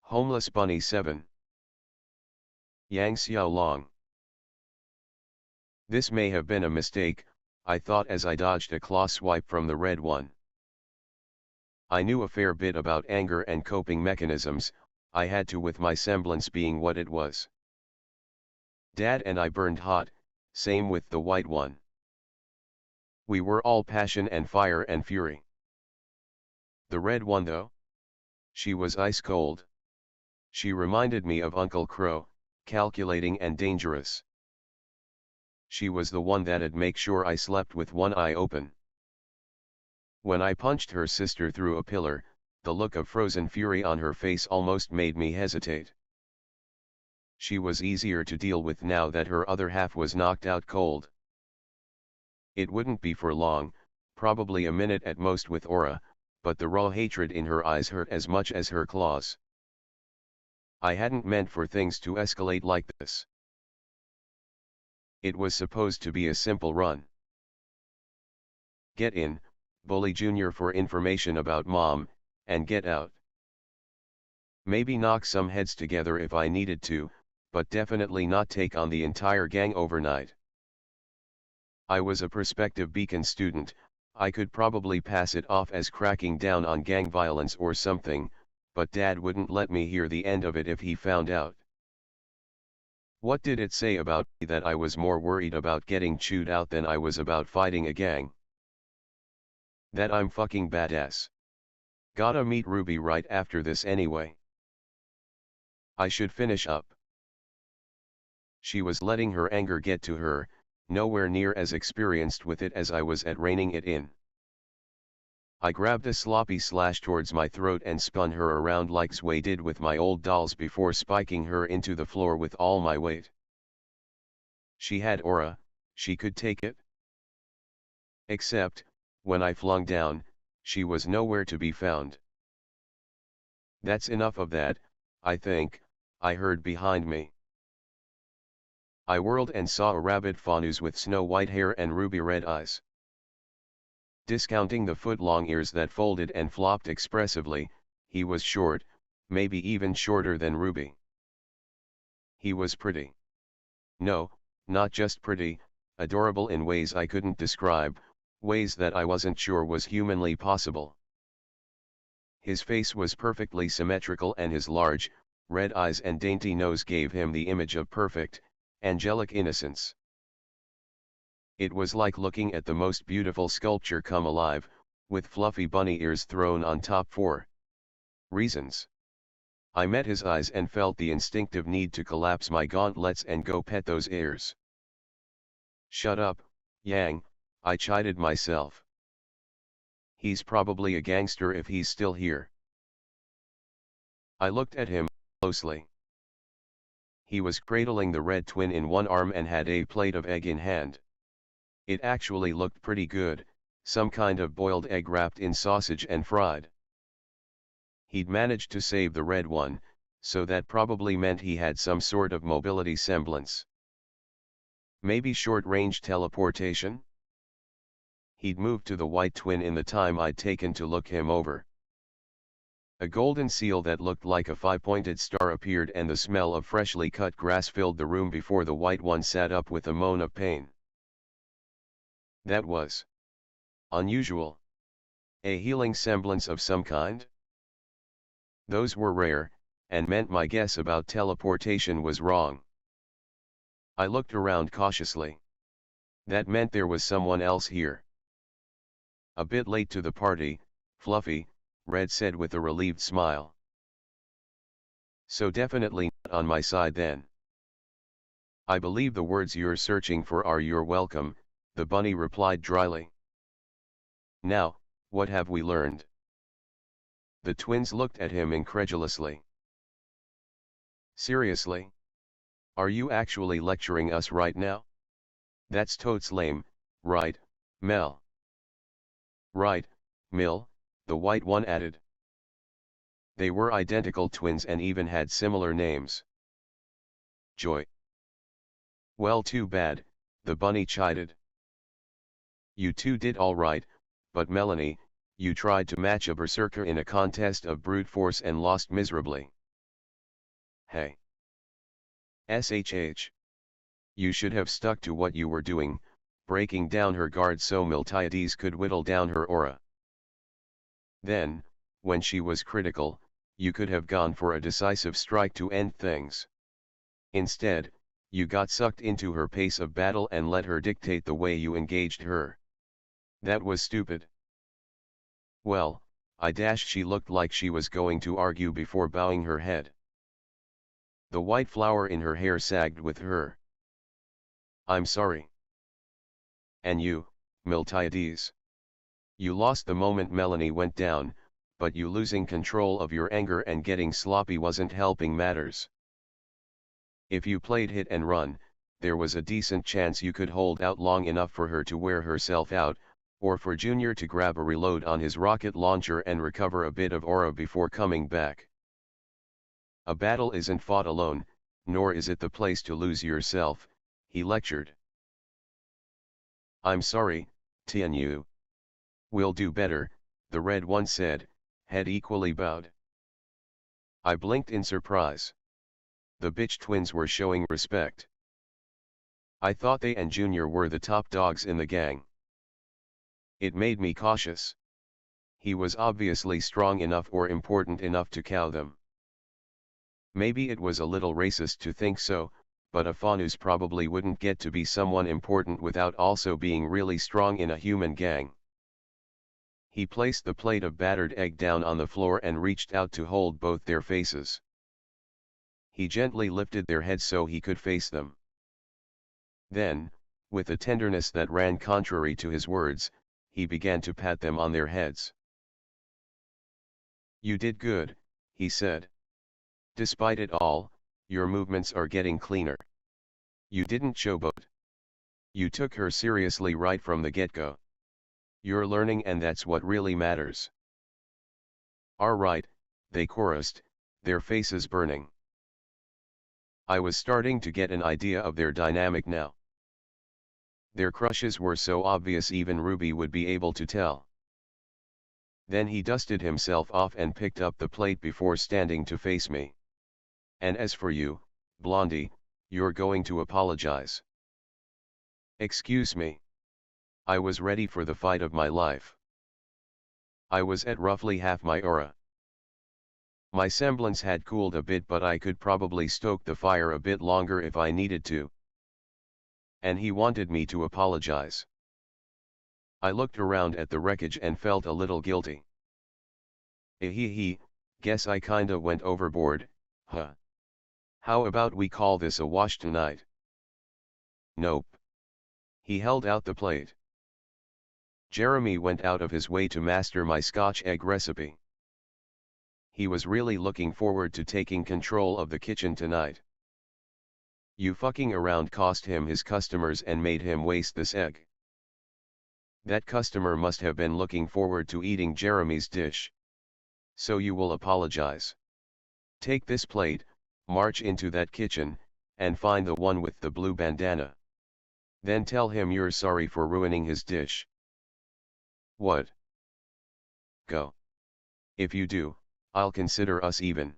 Homeless Bunny 7. Yang Xiaolong. This may have been a mistake, I thought as I dodged a claw swipe from the red one. I knew a fair bit about anger and coping mechanisms, I had to with my semblance being what it was. Dad and I burned hot, same with the white one. We were all passion and fire and fury. The red one though? She was ice cold. She reminded me of Uncle Crow, calculating and dangerous. She was the one that'd make sure I slept with one eye open. When I punched her sister through a pillar, the look of frozen fury on her face almost made me hesitate. She was easier to deal with now that her other half was knocked out cold. It wouldn't be for long, probably a minute at most with Aura, but the raw hatred in her eyes hurt as much as her claws. I hadn't meant for things to escalate like this. It was supposed to be a simple run. Get in, bully Junior for information about Mom, and get out. Maybe knock some heads together if I needed to, but definitely not take on the entire gang overnight. I was a prospective Beacon student, I could probably pass it off as cracking down on gang violence or something, but Dad wouldn't let me hear the end of it if he found out. What did it say about me that I was more worried about getting chewed out than I was about fighting a gang? That I'm fucking badass. Gotta meet Ruby right after this anyway. I should finish up. She was letting her anger get to her, nowhere near as experienced with it as I was at reining it in. I grabbed a sloppy slash towards my throat and spun her around like Sway did with my old dolls before spiking her into the floor with all my weight. She had aura, she could take it. Except, when I flung down, she was nowhere to be found. That's enough of that, I think, I heard behind me. I whirled and saw a rabbit faunus with snow-white hair and ruby-red eyes. Discounting the foot-long ears that folded and flopped expressively, he was short, maybe even shorter than Ruby. He was pretty. No, not just pretty, adorable in ways I couldn't describe, ways that I wasn't sure was humanly possible. His face was perfectly symmetrical and his large, red eyes and dainty nose gave him the image of perfect, angelic innocence. It was like looking at the most beautiful sculpture come alive, with fluffy bunny ears thrown on top for reasons. I met his eyes and felt the instinctive need to collapse my gauntlets and go pet those ears. Shut up, Yang, I chided myself. He's probably a gangster if he's still here. I looked at him closely. He was cradling the red twin in one arm and had a plate of egg in hand. It actually looked pretty good, some kind of boiled egg wrapped in sausage and fried. He'd managed to save the red one, so that probably meant he had some sort of mobility semblance. Maybe short-range teleportation? He'd moved to the white twin in the time I'd taken to look him over. A golden seal that looked like a five-pointed star appeared and the smell of freshly cut grass filled the room before the white one sat up with a moan of pain. That was unusual. A healing semblance of some kind? Those were rare, and meant my guess about teleportation was wrong. I looked around cautiously. That meant there was someone else here. A bit late to the party, Fluffy, Red said with a relieved smile. So definitely not on my side then. I believe the words you're searching for are "you're welcome," the bunny replied dryly. Now, what have we learned? The twins looked at him incredulously. Seriously? Are you actually lecturing us right now? That's totes lame, right, Mel? Right, Mill, the white one added. They were identical twins and even had similar names. Joy. Well, too bad, the bunny chided. You two did all right, but Melanie, you tried to match a berserker in a contest of brute force and lost miserably. Hey. SHH. You should have stuck to what you were doing, breaking down her guard so Miltiades could whittle down her aura. Then, when she was critical, you could have gone for a decisive strike to end things. Instead, you got sucked into her pace of battle and let her dictate the way you engaged her. That was stupid. Well, she looked like she was going to argue before bowing her head. The white flower in her hair sagged with her. I'm sorry. And you, Miltiades. You lost the moment Melanie went down, but you losing control of your anger and getting sloppy wasn't helping matters. If you played hit and run, there was a decent chance you could hold out long enough for her to wear herself out, or for Junior to grab a reload on his rocket launcher and recover a bit of aura before coming back. A battle isn't fought alone, nor is it the place to lose yourself, he lectured. I'm sorry, Tianyu. We'll do better, the red one said, head equally bowed. I blinked in surprise. The bitch twins were showing respect. I thought they and Junior were the top dogs in the gang. It made me cautious. He was obviously strong enough or important enough to cow them. Maybe it was a little racist to think so, but a Fanus probably wouldn't get to be someone important without also being really strong in a human gang. He placed the plate of battered egg down on the floor and reached out to hold both their faces. He gently lifted their heads so he could face them. Then, with a tenderness that ran contrary to his words, he began to pat them on their heads. You did good, he said. Despite it all, your movements are getting cleaner. You didn't showboat. You took her seriously right from the get-go. You're learning and that's what really matters. All right, they chorused, their faces burning. I was starting to get an idea of their dynamic now. Their crushes were so obvious even RWBY would be able to tell. Then he dusted himself off and picked up the plate before standing to face me. And as for you, Blondie, you're going to apologize. Excuse me. I was ready for the fight of my life. I was at roughly half my aura. My semblance had cooled a bit, but I could probably stoke the fire a bit longer if I needed to. And he wanted me to apologize. I looked around at the wreckage and felt a little guilty. Guess I kinda went overboard, huh? How about we call this a wash tonight? Nope. He held out the plate. Jeremy went out of his way to master my Scotch egg recipe. He was really looking forward to taking control of the kitchen tonight. You fucking around cost him his customers and made him waste this egg. That customer must have been looking forward to eating Jeremy's dish. So you will apologize. Take this plate, march into that kitchen, and find the one with the blue bandana. Then tell him you're sorry for ruining his dish. What? Go. If you do, I'll consider us even.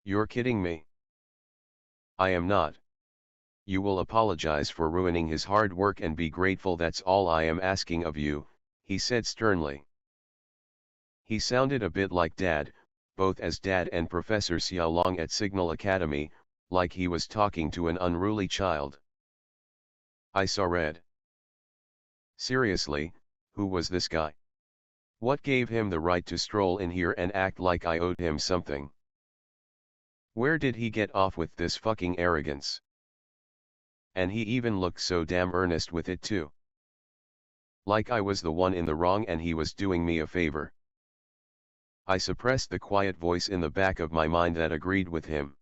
You're kidding me. I am not. You will apologize for ruining his hard work and be grateful, that's all I am asking of you, he said sternly. He sounded a bit like Dad, both as Dad and Professor Xiaolong at Signal Academy, like he was talking to an unruly child. I saw red. Seriously, who was this guy? What gave him the right to stroll in here and act like I owed him something? Where did he get off with this fucking arrogance? And he even looked so damn earnest with it too. Like I was the one in the wrong and he was doing me a favor. I suppressed the quiet voice in the back of my mind that agreed with him.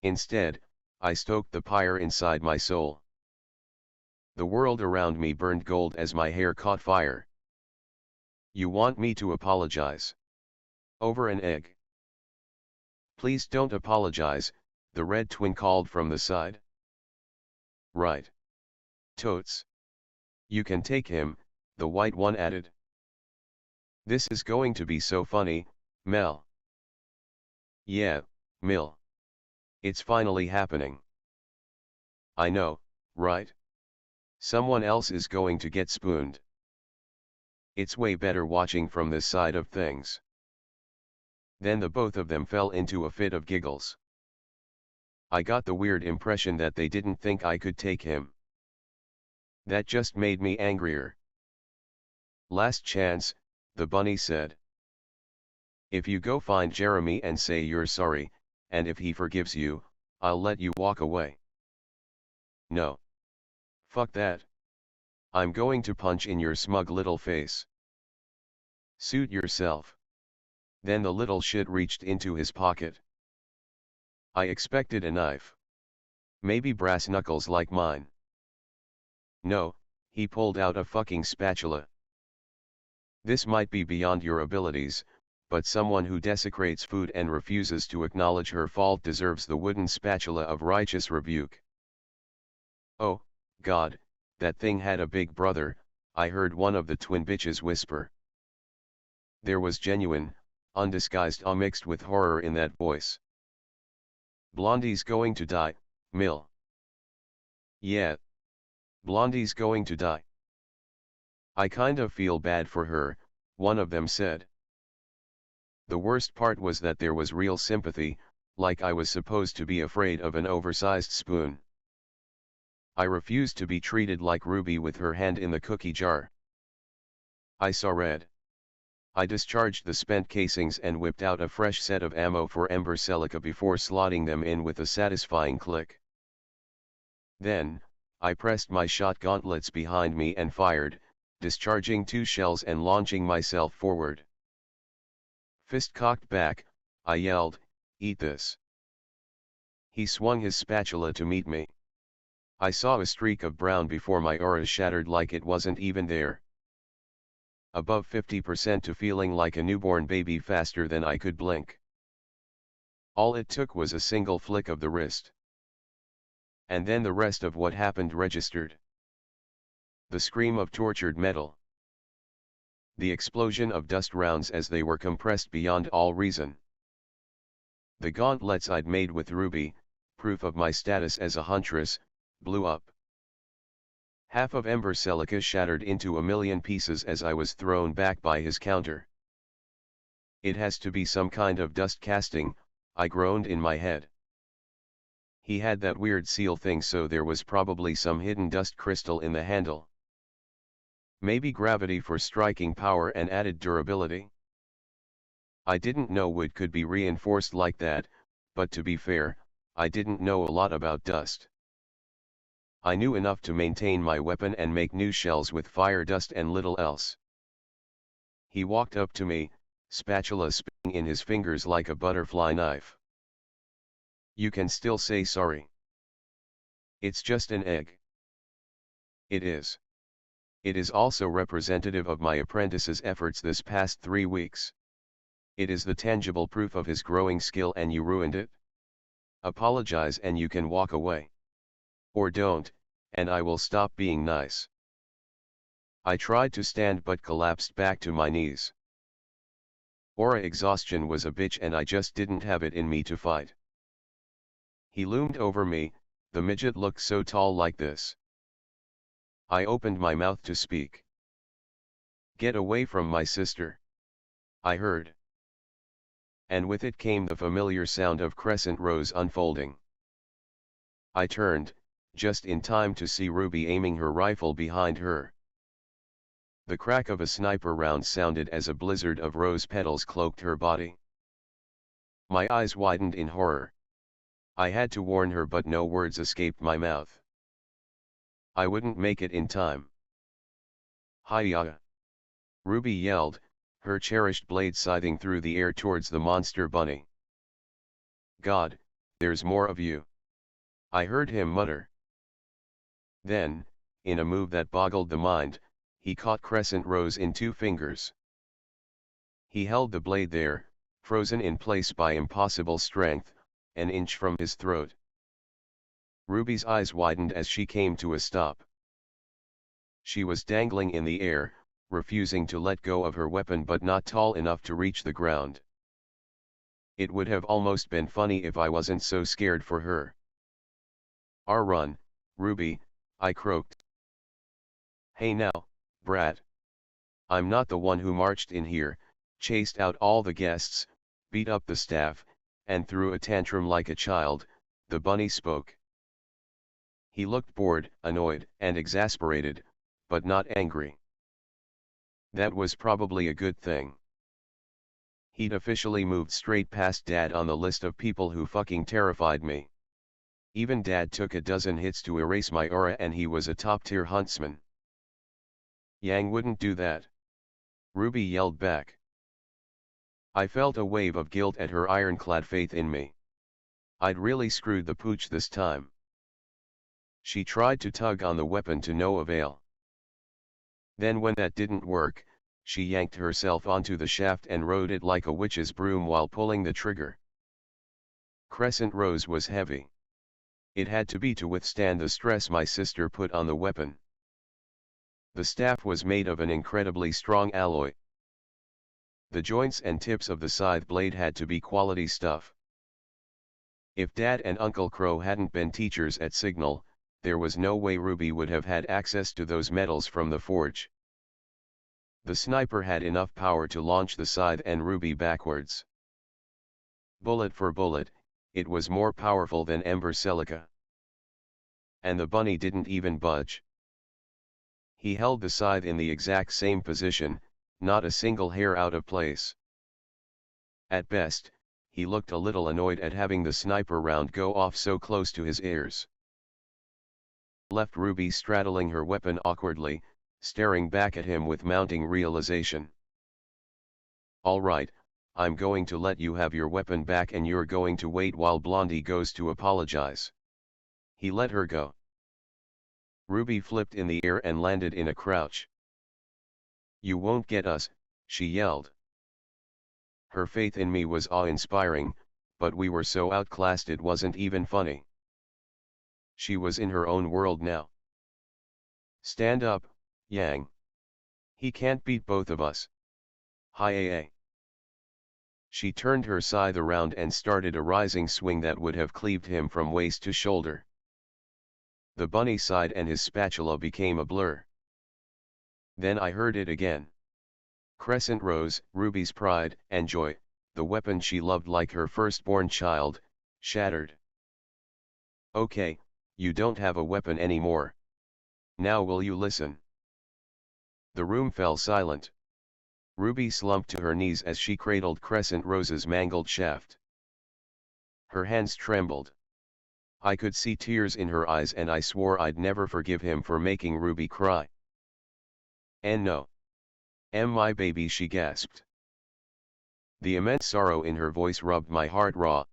Instead, I stoked the pyre inside my soul. The world around me burned gold as my hair caught fire. You want me to apologize? Over an egg? Please don't apologize, the red twin called from the side. Right. Totes. You can take him, the white one added. This is going to be so funny, Mel. Yeah, Mill. It's finally happening. I know, right? Someone else is going to get spooned. It's way better watching from this side of things. Then the both of them fell into a fit of giggles. I got the weird impression that they didn't think I could take him. That just made me angrier. Last chance, the bunny said. If you go find Jeremy and say you're sorry, and if he forgives you, I'll let you walk away. No. Fuck that. I'm going to punch in your smug little face. Suit yourself. Then the little shit reached into his pocket. I expected a knife. Maybe brass knuckles like mine. No, he pulled out a fucking spatula. This might be beyond your abilities, but someone who desecrates food and refuses to acknowledge her fault deserves the wooden spatula of righteous rebuke. Oh, God, that thing had a big brother, I heard one of the twin bitches whisper. There was genuine, undisguised awe mixed with horror in that voice. Blondie's going to die, Mill. Yeah. Blondie's going to die. I kind of feel bad for her, one of them said. The worst part was that there was real sympathy, like I was supposed to be afraid of an oversized spoon. I refused to be treated like Ruby with her hand in the cookie jar. I saw red. I discharged the spent casings and whipped out a fresh set of ammo for Ember Celica before slotting them in with a satisfying click. Then, I pressed my shot gauntlets behind me and fired, discharging 2 shells and launching myself forward. Fist cocked back, I yelled, "Eat this." He swung his spatula to meet me. I saw a streak of brown before my aura shattered like it wasn't even there. Above 50% to feeling like a newborn baby faster than I could blink. All it took was a single flick of the wrist. And then the rest of what happened registered. The scream of tortured metal. The explosion of dust rounds as they were compressed beyond all reason. The gauntlets I'd made with Ruby, proof of my status as a huntress, blew up. Half of Ember Celica shattered into a million pieces as I was thrown back by his counter. It has to be some kind of dust casting, I groaned in my head. He had that weird seal thing, so there was probably some hidden dust crystal in the handle. Maybe gravity for striking power and added durability. I didn't know wood could be reinforced like that, but to be fair, I didn't know a lot about dust. I knew enough to maintain my weapon and make new shells with fire dust and little else. He walked up to me, spatula spinning in his fingers like a butterfly knife. You can still say sorry. It's just an egg. It is. It is also representative of my apprentice's efforts this past 3 weeks. It is the tangible proof of his growing skill, and you ruined it. Apologize and you can walk away. Or don't, and I will stop being nice. I tried to stand but collapsed back to my knees. Aura exhaustion was a bitch and I just didn't have it in me to fight. He loomed over me, the midget looked so tall like this. I opened my mouth to speak. Get away from my sister, I heard. And with it came the familiar sound of crescent rows unfolding. I turned, just in time to see Ruby aiming her rifle behind her. The crack of a sniper round sounded as a blizzard of rose petals cloaked her body. My eyes widened in horror. I had to warn her, but no words escaped my mouth. I wouldn't make it in time. Hi-ya! Ruby yelled, her cherished blade scything through the air towards the monster bunny. God, there's more of you. I heard him mutter. Then, in a move that boggled the mind, he caught Crescent Rose in 2 fingers. He held the blade there, frozen in place by impossible strength, an inch from his throat. Ruby's eyes widened as she came to a stop. She was dangling in the air, refusing to let go of her weapon but not tall enough to reach the ground. It would have almost been funny if I wasn't so scared for her. Run, Ruby, I croaked. Hey now, brat. I'm not the one who marched in here, chased out all the guests, beat up the staff, and threw a tantrum like a child, the bunny spoke. He looked bored, annoyed, and exasperated, but not angry. That was probably a good thing. He'd officially moved straight past Dad on the list of people who fucking terrified me. Even Dad took a dozen hits to erase my aura, and he was a top-tier huntsman. Yang wouldn't do that. Ruby yelled back. I felt a wave of guilt at her ironclad faith in me. I'd really screwed the pooch this time. She tried to tug on the weapon to no avail. Then when that didn't work, she yanked herself onto the shaft and rode it like a witch's broom while pulling the trigger. Crescent Rose was heavy. It had to be to withstand the stress my sister put on the weapon. The staff was made of an incredibly strong alloy. The joints and tips of the scythe blade had to be quality stuff. If Dad and Uncle Crow hadn't been teachers at Signal, there was no way Ruby would have had access to those metals from the forge. The sniper had enough power to launch the scythe and Ruby backwards. Bullet for bullet, it was more powerful than Ember Silica. And the bunny didn't even budge. He held the scythe in the exact same position, not a single hair out of place. At best, he looked a little annoyed at having the sniper round go off so close to his ears. Left Ruby straddling her weapon awkwardly, staring back at him with mounting realization. All right, I'm going to let you have your weapon back, and you're going to wait while Blondie goes to apologize. He let her go. Ruby flipped in the air and landed in a crouch. You won't get us, she yelled. Her faith in me was awe-inspiring, but we were so outclassed it wasn't even funny. She was in her own world now. Stand up, Yang. He can't beat both of us. Hi. She turned her scythe around and started a rising swing that would have cleaved him from waist to shoulder. The bunny sighed and his spatula became a blur. Then I heard it again. Crescent Rose, Ruby's pride and joy, the weapon she loved like her firstborn child, shattered. Okay, you don't have a weapon anymore. Now will you listen? The room fell silent. Ruby slumped to her knees as she cradled Crescent Rose's mangled shaft. Her hands trembled. I could see tears in her eyes, and I swore I'd never forgive him for making Ruby cry. And no. My baby, she gasped. The immense sorrow in her voice rubbed my heart raw.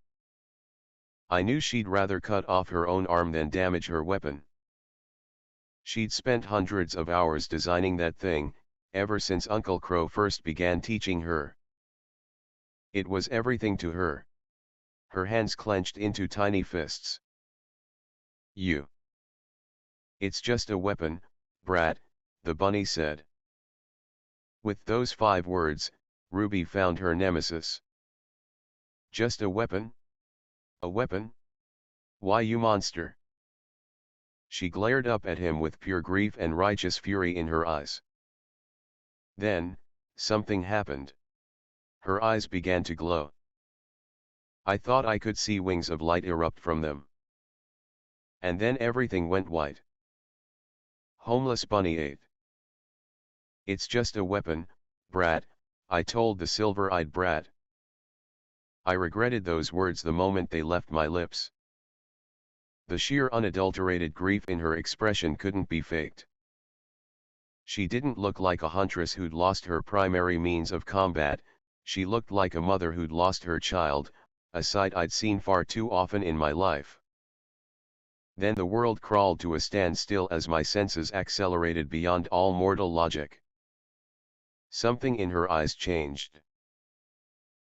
I knew she'd rather cut off her own arm than damage her weapon. She'd spent hundreds of hours designing that thing, ever since Uncle Crow first began teaching her. It was everything to her. Her hands clenched into tiny fists. It's just a weapon, brat, the bunny said. With those 5 words, Ruby found her nemesis. Just a weapon? A weapon? Why, you monster? She glared up at him with pure grief and righteous fury in her eyes. Then, something happened. Her eyes began to glow. I thought I could see wings of light erupt from them. And then everything went white. Homeless bunny 8. It's just a weapon, brat, I told the silver-eyed brat. I regretted those words the moment they left my lips. The sheer unadulterated grief in her expression couldn't be faked. She didn't look like a huntress who'd lost her primary means of combat, she looked like a mother who'd lost her child, a sight I'd seen far too often in my life. Then the world crawled to a standstill as my senses accelerated beyond all mortal logic. Something in her eyes changed.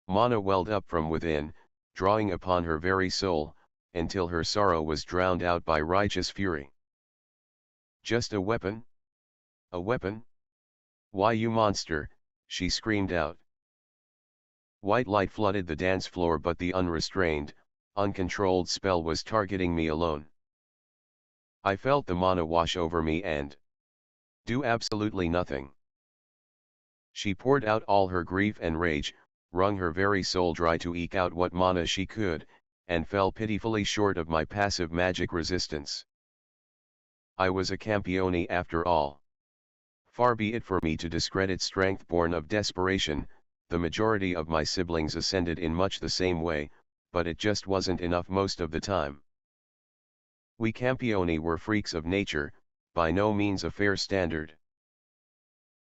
Mana welled up from within, drawing upon her very soul, until her sorrow was drowned out by righteous fury. Just a weapon? A weapon? Why, you monster, she screamed out. White light flooded the dance floor, but the unrestrained, uncontrolled spell was targeting me alone. I felt the mana wash over me and do absolutely nothing. She poured out all her grief and rage, wrung her very soul dry to eke out what mana she could, and fell pitifully short of my passive magic resistance. I was a Campione after all. Far be it for me to discredit strength born of desperation. The majority of my siblings ascended in much the same way, but it just wasn't enough most of the time. We Campione were freaks of nature, by no means a fair standard.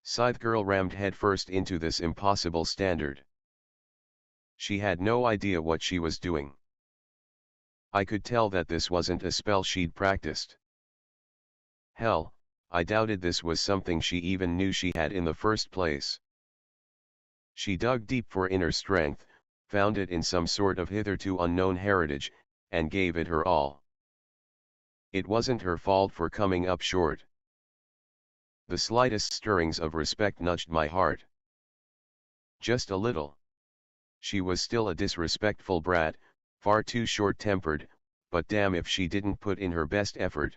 Scythe Girl rammed headfirst into this impossible standard. She had no idea what she was doing. I could tell that this wasn't a spell she'd practiced. Hell, I doubted this was something she even knew she had in the first place. She dug deep for inner strength, found it in some sort of hitherto unknown heritage, and gave it her all. It wasn't her fault for coming up short. The slightest stirrings of respect nudged my heart. Just a little. She was still a disrespectful brat, far too short-tempered, but damn if she didn't put in her best effort.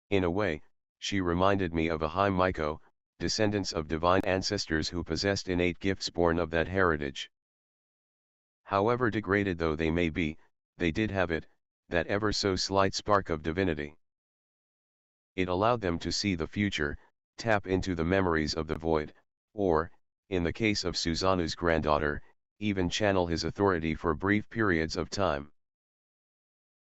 In a way, she reminded me of a High Myco, descendants of divine ancestors who possessed innate gifts born of that heritage. However degraded though they may be, they did have it, that ever so slight spark of divinity. It allowed them to see the future, tap into the memories of the void, or, in the case of Susanoo's granddaughter, even channel his authority for brief periods of time.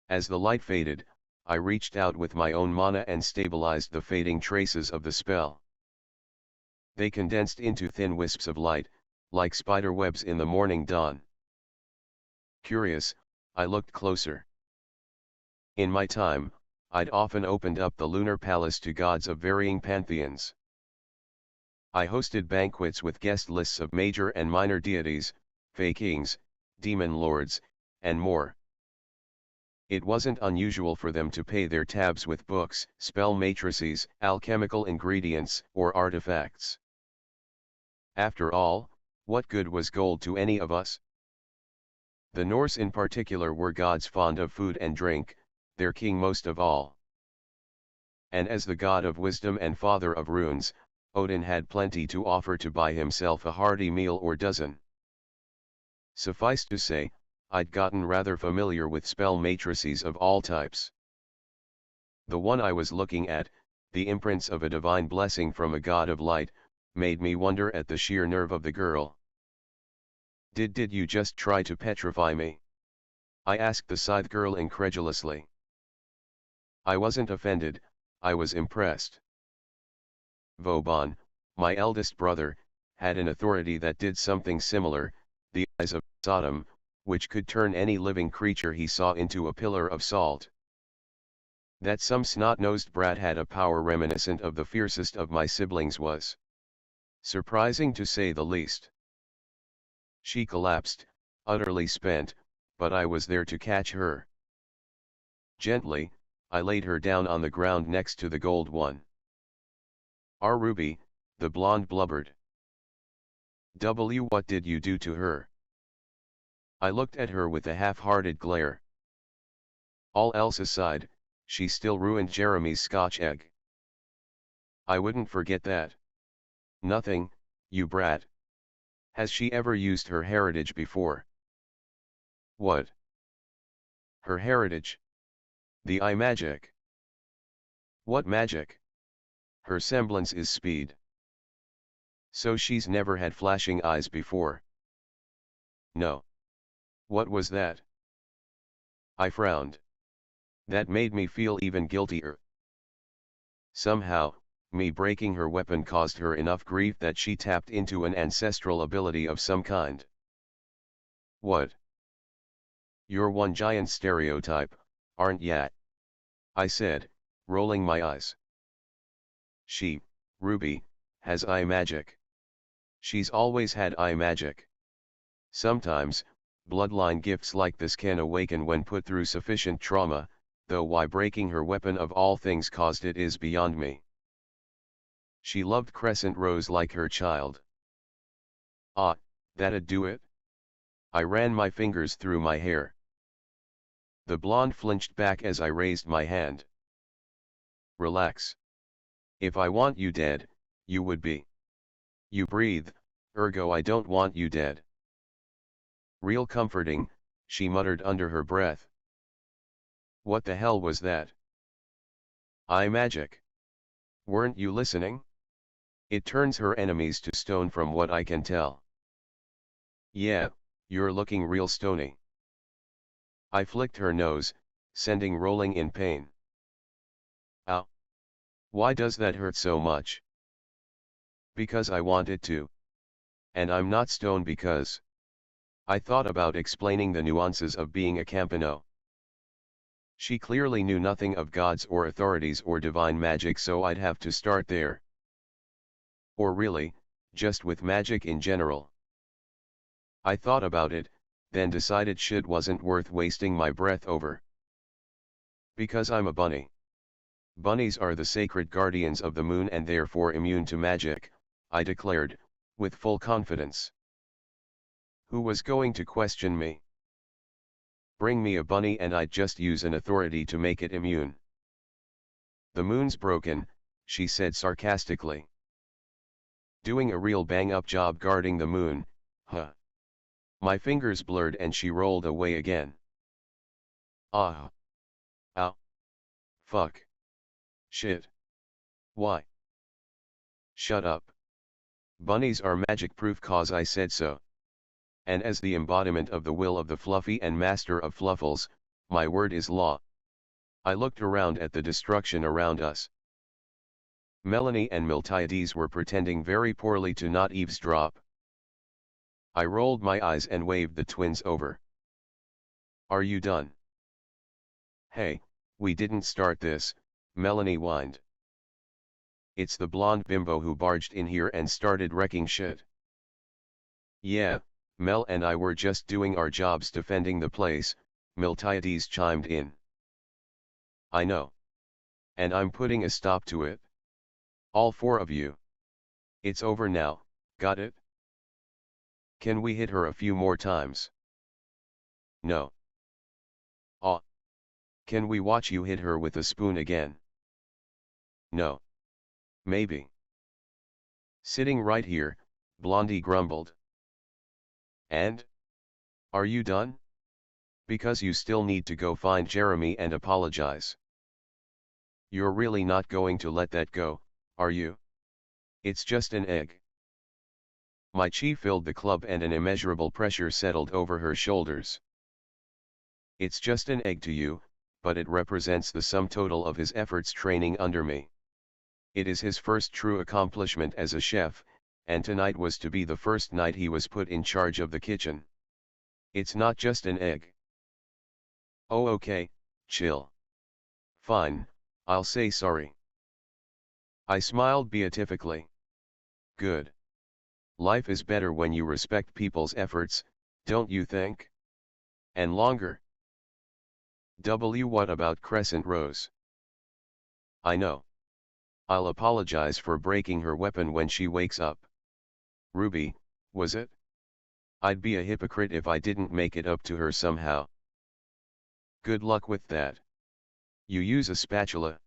As the light faded, I reached out with my own mana and stabilized the fading traces of the spell. They condensed into thin wisps of light, like spider webs in the morning dawn. Curious, I looked closer. In my time, I'd often opened up the lunar palace to gods of varying pantheons. I hosted banquets with guest lists of major and minor deities, fey kings, demon lords, and more. It wasn't unusual for them to pay their tabs with books, spell matrices, alchemical ingredients, or artifacts. After all, what good was gold to any of us? The Norse in particular were gods fond of food and drink, their king most of all. And as the god of wisdom and father of runes, Odin had plenty to offer to buy himself a hearty meal or dozen. Suffice to say, I'd gotten rather familiar with spell matrices of all types. The one I was looking at, the imprints of a divine blessing from a god of light, made me wonder at the sheer nerve of the girl. Did you just try to petrify me? I asked the Scythe Girl incredulously. I wasn't offended, I was impressed. Vauban, my eldest brother, had an authority that did something similar, the eyes of Sodom, which could turn any living creature he saw into a pillar of salt. That some snot-nosed brat had a power reminiscent of the fiercest of my siblings was surprising to say the least. She collapsed, utterly spent, but I was there to catch her. Gently, I laid her down on the ground next to the gold one. RWBY, the blonde blubbered. What did you do to her? I looked at her with a half-hearted glare. All else aside, she still ruined Jeremy's Scotch egg. I wouldn't forget that. Nothing, you brat. Has she ever used her heritage before? What? Her heritage? The eye magic. What magic? Her semblance is speed. So she's never had flashing eyes before? No. What was that? I frowned. That made me feel even guiltier. Somehow, me breaking her weapon caused her enough grief that she tapped into an ancestral ability of some kind. What? You're one giant stereotype, aren't ya? I said, rolling my eyes. She, RWBY, has eye magic. She's always had eye magic. Sometimes, bloodline gifts like this can awaken when put through sufficient trauma, though why breaking her weapon of all things caused it is beyond me. She loved Crescent Rose like her child. Ah, That'd do it? I ran my fingers through my hair. The blonde flinched back as I raised my hand. Relax. If I want you dead, you would be. You breathe, ergo I don't want you dead. Real comforting, she muttered under her breath. What the hell was that? Eye magic. Weren't you listening? It turns her enemies to stone from what I can tell. Yeah, you're looking real stony. I flicked her nose, sending rolling in pain. Ow. Why does that hurt so much? Because I want it to. And I'm not stoned because. I thought about explaining the nuances of being a Campione. She clearly knew nothing of gods or authorities or divine magic, so I'd have to start there. Or really, just with magic in general. I thought about it, then decided shit wasn't worth wasting my breath over. Because I'm a bunny. Bunnies are the sacred guardians of the moon and therefore immune to magic, I declared, with full confidence. Who was going to question me? Bring me a bunny and I'd just use an authority to make it immune. The moon's broken, she said sarcastically. Doing a real bang-up job guarding the moon, huh? My fingers blurred and she rolled away again. Ah. Ow. Fuck. Shit. Why? Shut up. Bunnies are magic-proof cause I said so. And as the embodiment of the will of the fluffy and master of fluffles, my word is law. I looked around at the destruction around us. Melanie and Miltiades were pretending very poorly to not eavesdrop. I rolled my eyes and waved the twins over. Are you done? Hey, we didn't start this, Melanie whined. It's the blonde bimbo who barged in here and started wrecking shit. Yeah, Mel and I were just doing our jobs defending the place, Miltiades chimed in. I know. And I'm putting a stop to it. All four of you. It's over now, got it? Can we hit her a few more times? No. Aw. Can we watch you hit her with a spoon again? No. Maybe. Sitting right here, Blondie grumbled. And? Are you done? Because you still need to go find Jeremy and apologize. You're really not going to let that go, are you? It's just an egg. My chi filled the club and an immeasurable pressure settled over her shoulders. It's just an egg to you, but it represents the sum total of his efforts training under me. It is his first true accomplishment as a chef, and tonight was to be the first night he was put in charge of the kitchen. It's not just an egg. Oh okay, chill. Fine, I'll say sorry. I smiled beatifically. Good. Life is better when you respect people's efforts, don't you think? And longer. What about Crescent Rose? I know. I'll apologize for breaking her weapon when she wakes up. RWBY, was it? I'd be a hypocrite if I didn't make it up to her somehow. Good luck with that. You use a spatula.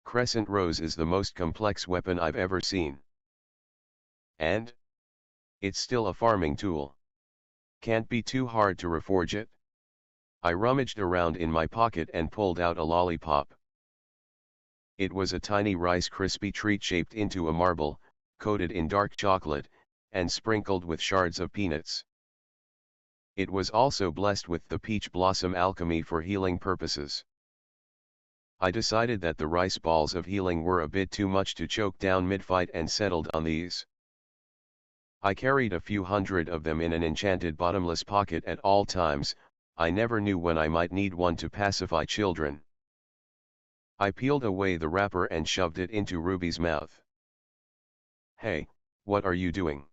Crescent Rose is the most complex weapon I've ever seen. And? It's still a farming tool. Can't be too hard to reforge it. I rummaged around in my pocket and pulled out a lollipop. It was a tiny Rice Krispie treat shaped into a marble, coated in dark chocolate, and sprinkled with shards of peanuts. It was also blessed with the peach blossom alchemy for healing purposes. I decided that the rice balls of healing were a bit too much to choke down mid-fight and settled on these. I carried a few hundred of them in an enchanted bottomless pocket at all times. I never knew when I might need one to pacify children. I peeled away the wrapper and shoved it into RWBY's mouth. Hey, what are you doing?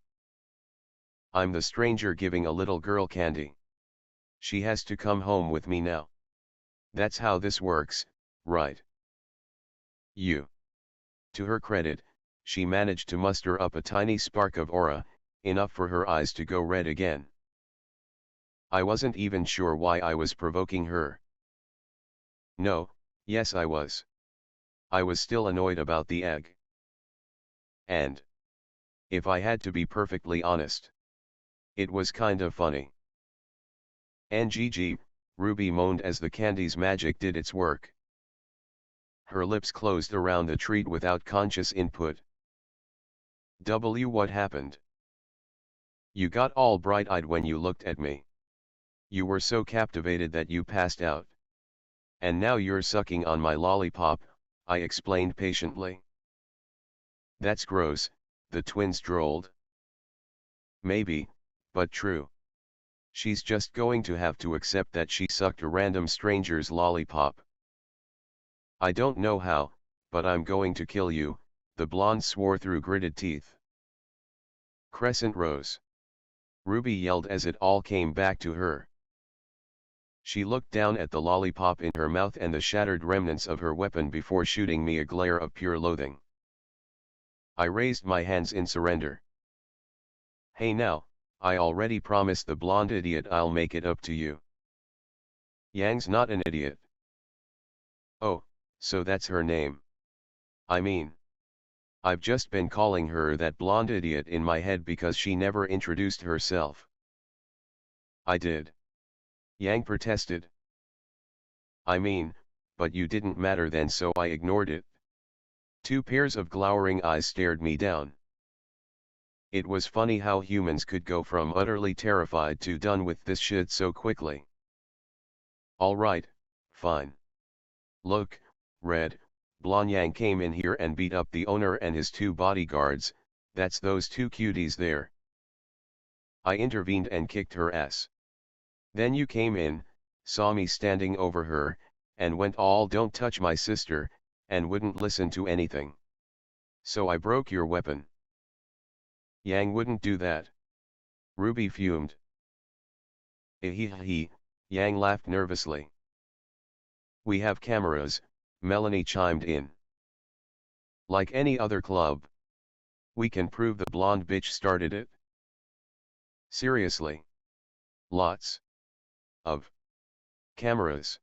I'm the stranger giving a little girl candy. She has to come home with me now. That's how this works, right? You. To her credit, she managed to muster up a tiny spark of aura, enough for her eyes to go red again. I wasn't even sure why I was provoking her. No, yes I was. I was still annoyed about the egg. And, if I had to be perfectly honest, it was kind of funny. NGG, Ruby moaned as the candy's magic did its work. Her lips closed around the treat without conscious input. What happened? You got all bright-eyed when you looked at me. You were so captivated that you passed out. And now you're sucking on my lollipop, I explained patiently. That's gross, the twins drawled. Maybe, but true. She's just going to have to accept that she sucked a random stranger's lollipop. I don't know how, but I'm going to kill you, the blonde swore through gritted teeth. Crescent Rose. Ruby yelled as it all came back to her. She looked down at the lollipop in her mouth and the shattered remnants of her weapon before shooting me a glare of pure loathing. I raised my hands in surrender. Hey now, I already promised the blonde idiot I'll make it up to you. Yang's not an idiot. Oh, so that's her name. I mean, I've just been calling her that blonde idiot in my head because she never introduced herself. I did. Yang protested. I mean, but you didn't matter then, so I ignored it. Two pairs of glowering eyes stared me down. It was funny how humans could go from utterly terrified to done with this shit so quickly. Alright, fine. Look, Red, Blonde Yang came in here and beat up the owner and his two bodyguards, that's those two cuties there. I intervened and kicked her ass. Then you came in, saw me standing over her, and went all don't touch my sister, and wouldn't listen to anything. So I broke your weapon. Yang wouldn't do that. Ruby fumed. Ehehe, Yang laughed nervously. We have cameras, Melanie chimed in. Like any other club. We can prove the blonde bitch started it. Seriously. Lots of cameras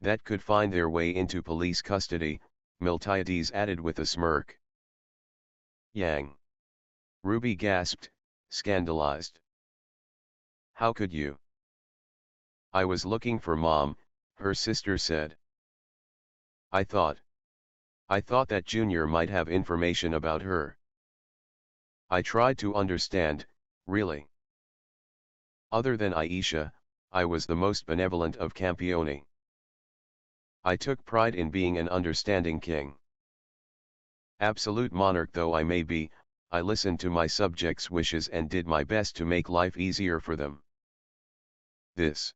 that could find their way into police custody, Miltiades added with a smirk. Yang. Ruby gasped, scandalized. How could you? I was looking for Mom, her sister said. I thought that Junior might have information about her. I tried to understand, really. Other than Aisha, I was the most benevolent of Campione. I took pride in being an understanding king. Absolute monarch though I may be, I listened to my subjects' wishes and did my best to make life easier for them. This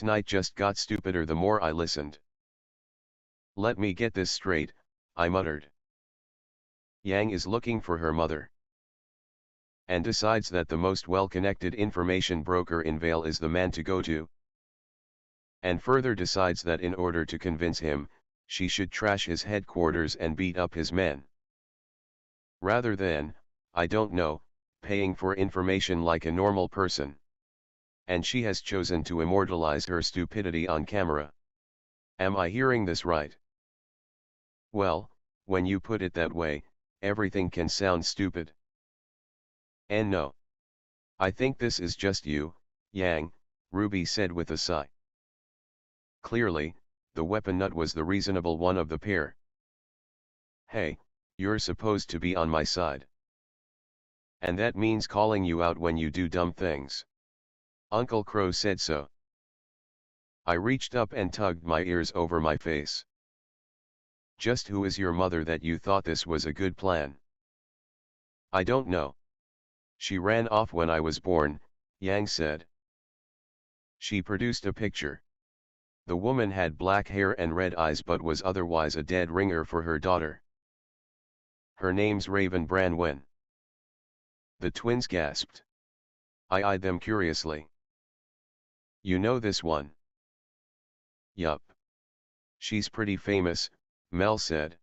night just got stupider the more I listened. Let me get this straight, I muttered. Yang is looking for her mother. And decides that the most well-connected information broker in Vale is the man to go to. And further decides that in order to convince him, she should trash his headquarters and beat up his men. Rather than, I don't know, paying for information like a normal person. And she has chosen to immortalize her stupidity on camera. Am I hearing this right? Well, when you put it that way, everything can sound stupid. And no. I think this is just you, Yang, Ruby said with a sigh. Clearly, the weapon nut was the reasonable one of the pair. Hey, you're supposed to be on my side. And that means calling you out when you do dumb things. Uncle Crow said so. I reached up and tugged my ears over my face. Just who is your mother that you thought this was a good plan? I don't know. She ran off when I was born, Yang said. She produced a picture. The woman had black hair and red eyes but was otherwise a dead ringer for her daughter. Her name's Raven Branwen. The twins gasped. I eyed them curiously. You know this one? Yup. She's pretty famous, Mel said.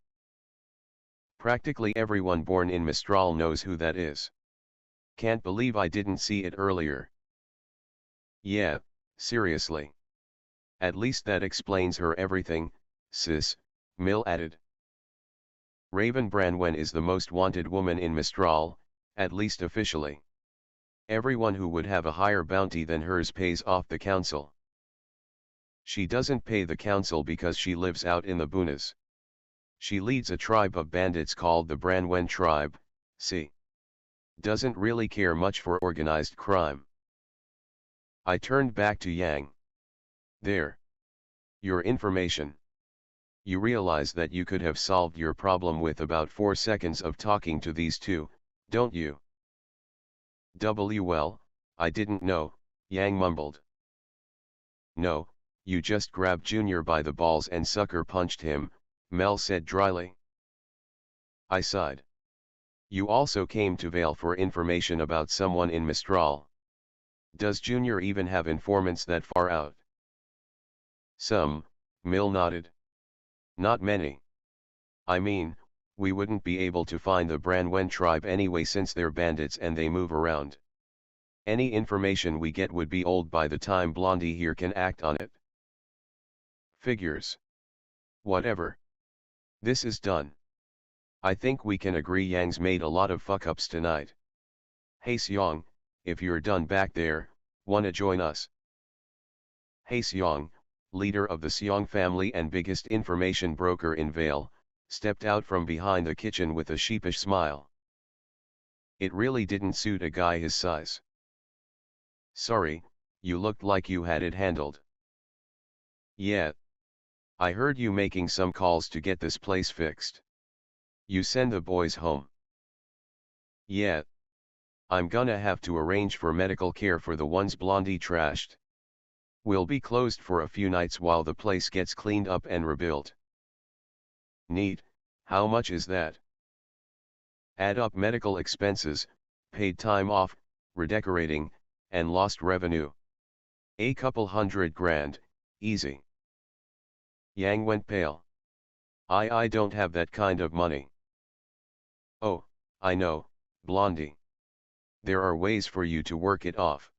Practically everyone born in Mistral knows who that is. Can't believe I didn't see it earlier. Yeah, seriously. At least that explains her everything, sis, Mill added. Raven Branwen is the most wanted woman in Mistral, at least officially. Everyone who would have a higher bounty than hers pays off the council. She doesn't pay the council because she lives out in the boonies. She leads a tribe of bandits called the Branwen tribe, see. Doesn't really care much for organized crime. I turned back to Yang. There. Your information. You realize that you could have solved your problem with about 4 seconds of talking to these two, don't you? Well, I didn't know, Yang mumbled. No, you just grabbed Junior by the balls and sucker punched him, Mel said dryly. I sighed. You also came to Vale for information about someone in Mistral. Does Junior even have informants that far out? Some, Mill nodded. Not many. I mean, we wouldn't be able to find the Branwen tribe anyway since they're bandits and they move around. Any information we get would be old by the time Blondie here can act on it. Figures. Whatever. This is done. I think we can agree Yang's made a lot of fuck-ups tonight. Hey Seong, if you're done back there, wanna join us? Hey Seong, leader of the Seong family and biggest information broker in Vale, stepped out from behind the kitchen with a sheepish smile. It really didn't suit a guy his size. Sorry, you looked like you had it handled. Yeah. I heard you making some calls to get this place fixed. You send the boys home. Yeah. I'm gonna have to arrange for medical care for the ones Blondie trashed. We'll be closed for a few nights while the place gets cleaned up and rebuilt. Neat, how much is that? Add up medical expenses, paid time off, redecorating, and lost revenue. A couple $100,000, easy. Yang went pale. I don't have that kind of money. Oh, I know, Blondie. There are ways for you to work it off.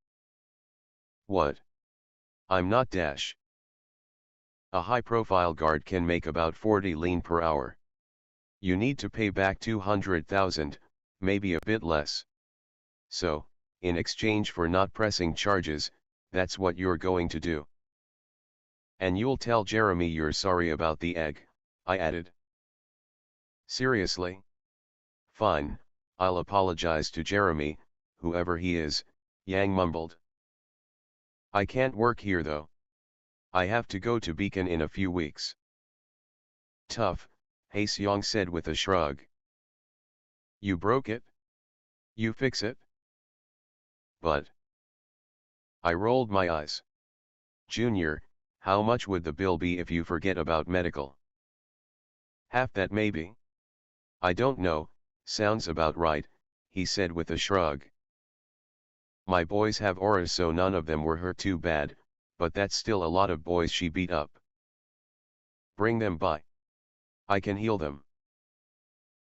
What? I'm not Dash. A high-profile guard can make about 40 lean per hour. You need to pay back 200,000, maybe a bit less. So, in exchange for not pressing charges, that's what you're going to do. And you'll tell Jeremy you're sorry about the egg, I added. Seriously? Fine, I'll apologize to Jeremy, whoever he is, Yang mumbled. I can't work here though. I have to go to Beacon in a few weeks. Tough, Haseong said with a shrug. You broke it? You fix it? But. I rolled my eyes. Junior, how much would the bill be if you forget about medical? Half that maybe. I don't know, sounds about right, he said with a shrug. My boys have auras so none of them were hurt too bad, but that's still a lot of boys she beat up. Bring them by. I can heal them.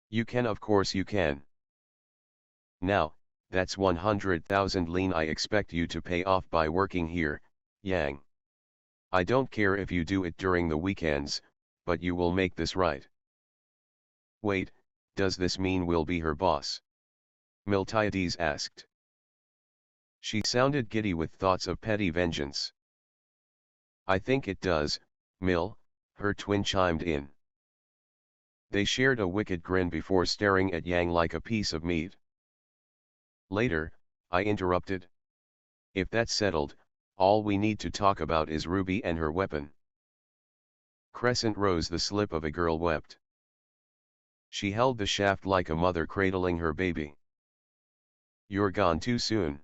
You can, of course you can. Now, that's 100,000 lean I expect you to pay off by working here, Yang. I don't care if you do it during the weekends, but you will make this right. Wait, does this mean we'll be her boss? Miltiades asked. She sounded giddy with thoughts of petty vengeance. I think it does, Mill, her twin chimed in. They shared a wicked grin before staring at Yang like a piece of meat. Later, I interrupted. If that's settled, all we need to talk about is RWBY and her weapon. Crescent Rose, the slip of a girl, wept. She held the shaft like a mother cradling her baby. You're gone too soon.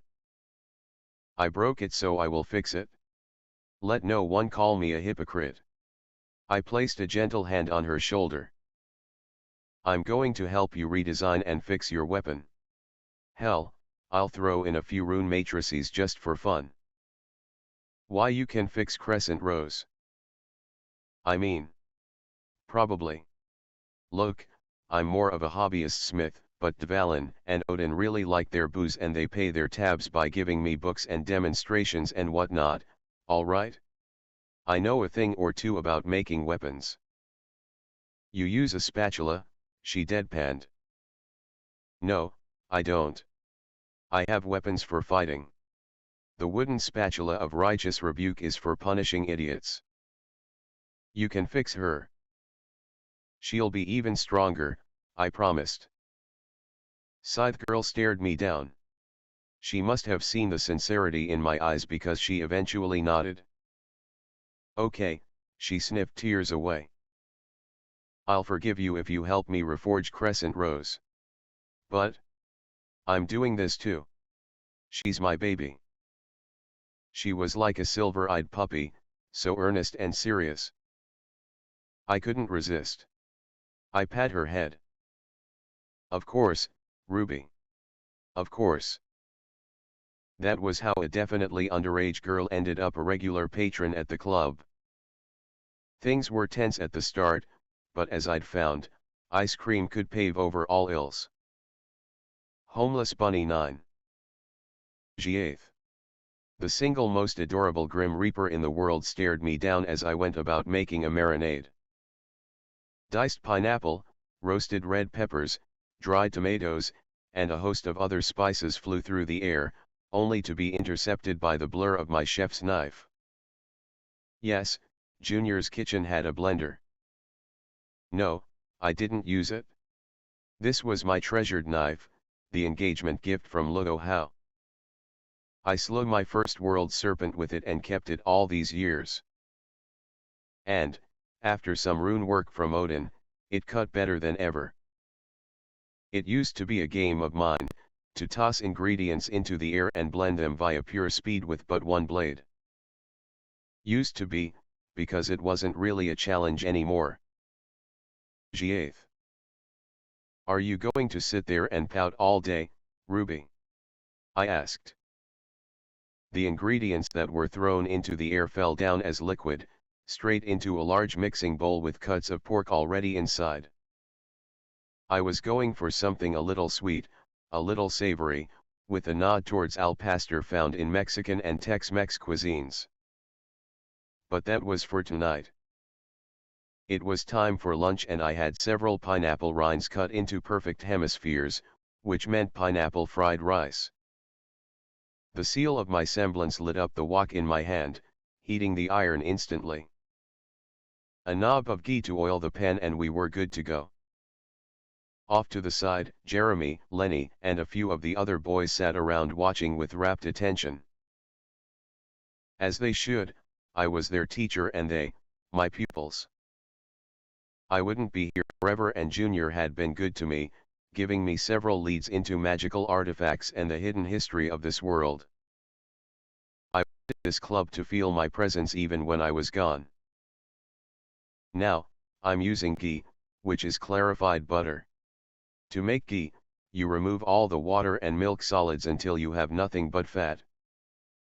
I broke it so I will fix it. Let no one call me a hypocrite. I placed a gentle hand on her shoulder. I'm going to help you redesign and fix your weapon. Hell, I'll throw in a few rune matrices just for fun. Why, you can fix Crescent Rose? I mean, probably. Look, I'm more of a hobbyist smith, but Dvalin and Odin really like their booze and they pay their tabs by giving me books and demonstrations and whatnot. Alright? I know a thing or two about making weapons. You use a spatula, she deadpanned. No, I don't. I have weapons for fighting. The wooden spatula of righteous rebuke is for punishing idiots. You can fix her. She'll be even stronger, I promised. Scythe Girl stared me down. She must have seen the sincerity in my eyes because she eventually nodded. Okay, she sniffed tears away. I'll forgive you if you help me reforge Crescent Rose. But I'm doing this too. She's my baby. She was like a silver-eyed puppy, so earnest and serious. I couldn't resist. I pat her head. Of course, Ruby. Of course. That was how a definitely underage girl ended up a regular patron at the club. Things were tense at the start, but as I'd found, ice cream could pave over all ills. Homeless Bunny 9. G8. The single most adorable Grim Reaper in the world stared me down as I went about making a marinade. Diced pineapple, roasted red peppers, dried tomatoes, and a host of other spices flew through the air, only to be intercepted by the blur of my chef's knife. Yes, Junior's kitchen had a blender. No, I didn't use it. This was my treasured knife, the engagement gift from Ludo How. I slew my first world serpent with it and kept it all these years. And, after some rune work from Odin, it cut better than ever. It used to be a game of mine, to toss ingredients into the air and blend them via pure speed with but one blade. Used to be, because it wasn't really a challenge anymore. G8. Are you going to sit there and pout all day, Ruby? I asked. The ingredients that were thrown into the air fell down as liquid, straight into a large mixing bowl with cuts of pork already inside. I was going for something a little sweet, a little savory, with a nod towards al pastor found in Mexican and Tex-Mex cuisines. But that was for tonight. It was time for lunch and I had several pineapple rinds cut into perfect hemispheres, which meant pineapple fried rice. The seal of my semblance lit up the wok in my hand, heating the iron instantly. A knob of ghee to oil the pan and we were good to go. Off to the side, Jeremy, Lenny, and a few of the other boys sat around watching with rapt attention. As they should, I was their teacher and they, my pupils. I wouldn't be here forever and Junior had been good to me, giving me several leads into magical artifacts and the hidden history of this world. I wanted this club to feel my presence even when I was gone. Now, I'm using ghee, which is clarified butter. To make ghee, you remove all the water and milk solids until you have nothing but fat.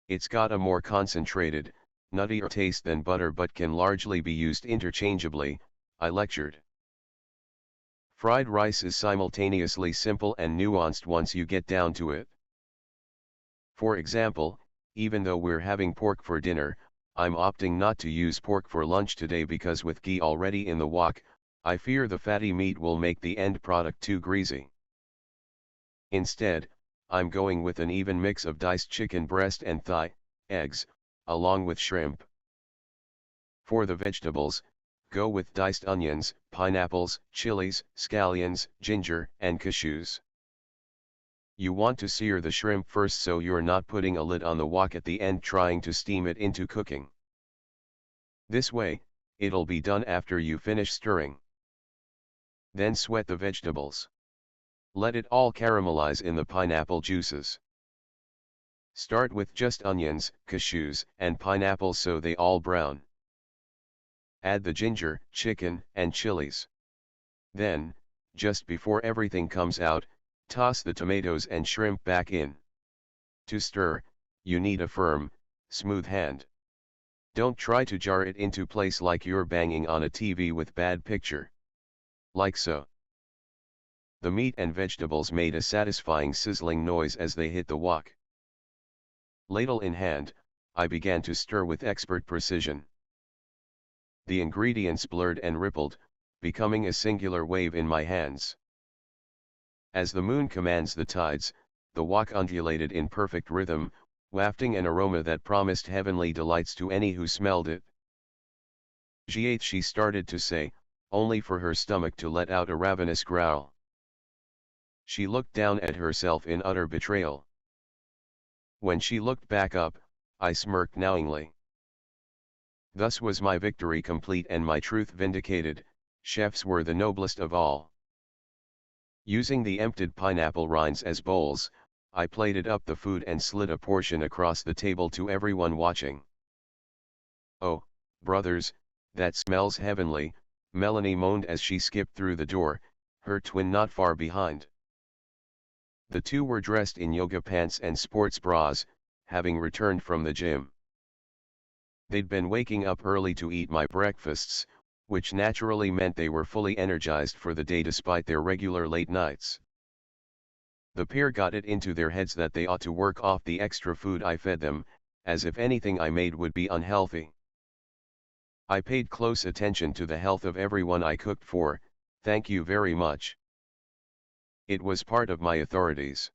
It's got a more concentrated, nuttier taste than butter but can largely be used interchangeably, I lectured. Fried rice is simultaneously simple and nuanced once you get down to it. For example, even though we're having pork for dinner, I'm opting not to use pork for lunch today because with ghee already in the wok, I fear the fatty meat will make the end product too greasy. Instead, I'm going with an even mix of diced chicken breast and thigh, eggs, along with shrimp. For the vegetables, go with diced onions, pineapples, chilies, scallions, ginger, and cashews. You want to sear the shrimp first so you're not putting a lid on the wok at the end trying to steam it into cooking. This way, it'll be done after you finish stirring. Then sweat the vegetables. Let it all caramelize in the pineapple juices. Start with just onions, cashews, and pineapples so they all brown. Add the ginger, chicken, and chilies. Then, just before everything comes out, toss the tomatoes and shrimp back in. To stir, you need a firm, smooth hand. Don't try to jar it into place like you're banging on a TV with bad picture. Like so. The meat and vegetables made a satisfying sizzling noise as they hit the wok. Ladle in hand, I began to stir with expert precision. The ingredients blurred and rippled, becoming a singular wave in my hands. As the moon commands the tides, the wok undulated in perfect rhythm, wafting an aroma that promised heavenly delights to any who smelled it. She started to say, only for her stomach to let out a ravenous growl. She looked down at herself in utter betrayal. When she looked back up, I smirked knowingly. Thus was my victory complete and my truth vindicated. Chefs were the noblest of all. Using the emptied pineapple rinds as bowls, I plated up the food and slid a portion across the table to everyone watching. "Oh, brothers, that smells heavenly," Melanie moaned as she skipped through the door, her twin not far behind. The two were dressed in yoga pants and sports bras, having returned from the gym. They'd been waking up early to eat my breakfasts, which naturally meant they were fully energized for the day despite their regular late nights. The pair got it into their heads that they ought to work off the extra food I fed them, as if anything I made would be unhealthy. I paid close attention to the health of everyone I cooked for, thank you very much. It was part of my authorities.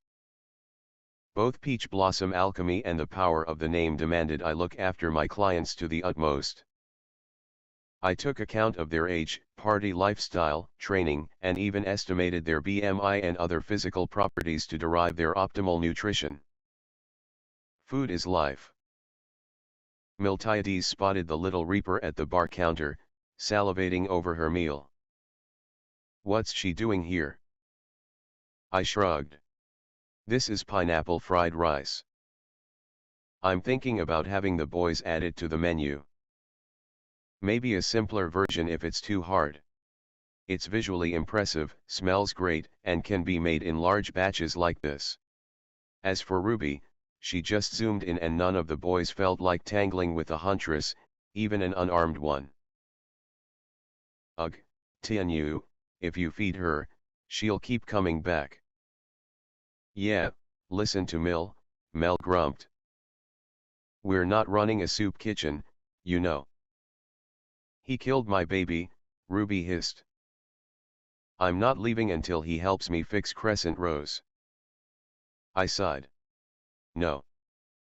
Both Peach Blossom Alchemy and the power of the name demanded I look after my clients to the utmost. I took account of their age, party lifestyle, training, and even estimated their BMI and other physical properties to derive their optimal nutrition. Food is life. Miltiades spotted the little reaper at the bar counter, salivating over her meal. "What's she doing here?" I shrugged. "This is pineapple fried rice. I'm thinking about having the boys add it to the menu. Maybe a simpler version if it's too hard. It's visually impressive, smells great, and can be made in large batches like this." As for Ruby, she just zoomed in and none of the boys felt like tangling with a huntress, even an unarmed one. "Ugh, Tianyu, if you feed her, she'll keep coming back." "Yeah, listen to Mel grumped. "We're not running a soup kitchen, you know." "He killed my baby," Ruby hissed. "I'm not leaving until he helps me fix Crescent Rose." I sighed. "No.